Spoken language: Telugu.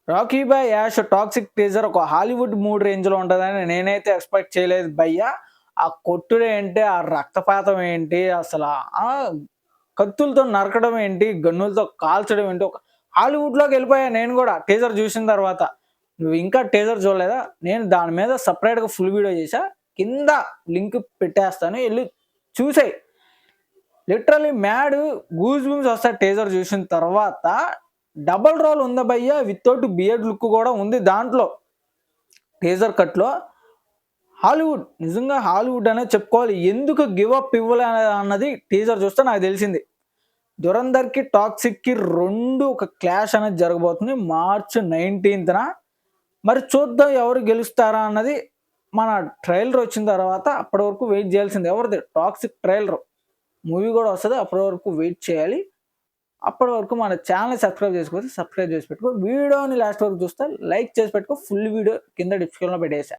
Rocky Bhai Yash toxic teaser ఒక హాలీవుడ్ మూడ్ రేంజ్ లో ఉంటుందని నేనైతే ఎక్స్పెక్ట్ చేయలేదు భయ్య. ఆ కొట్టుడు ఏంటి, ఆ రక్తపాతం ఏంటి, అసలు ఆ కత్తులతో నరకడం ఏంటి, గన్నులతో కాల్చడం ఏంటి, ఒక హాలీవుడ్ లోకి వెళ్ళిపోయా నేను కూడా టీజర్ చూసిన తర్వాత. నువ్వు ఇంకా టీజర్ చూడలేదా? నేను దాని మీద సపరేట్ గా ఫుల్ వీడియో చేసా, కింద లింక్ పెట్టేస్తాను, వెళ్ళి చూసాయి. లిటరలీ మ్యాడ్, గూజ్ బంప్స్ వస్తాయి టీజర్ చూసిన తర్వాత. డబల్ రోల్ ఉందా భయ్య, వితౌట్ బియర్డ్ లుక్ కూడా ఉంది దాంట్లో టీజర్ కట్లో. హాలీవుడ్, నిజంగా హాలీవుడ్ అనేది చెప్పుకోవాలి. ఎందుకు గివ్ అప్ ఇవ్వలే అన్నది టీజర్ చూస్తే నాకు తెలిసింది. దురంధర్ కి టాక్సిక్ కి రెండు ఒక క్లాష్ అనేది జరగబోతుంది మార్చ్ 19న. మరి చూద్దాం ఎవరు గెలుస్తారా అన్నది మన ట్రైలర్ వచ్చిన తర్వాత. అప్పటి వరకు వెయిట్ చేయాల్సింది. ఎవరిది? టాక్సిక్ ట్రైలర్ మూవీ కూడా వస్తుంది, అప్పటి వరకు వెయిట్ చేయాలి. అప్పటి వరకు మన ఛానల్ సబ్స్క్రైబ్ చేసుకోవచ్చు, సబ్స్క్రైబ్ చేసి పెట్టుకో. వీడియోని లాస్ట్ వరకు చూస్తే లైక్ చేసి పెట్టుకో. ఫుల్ వీడియో కింద డిస్క్రిప్షన్లో పెట్టేసా.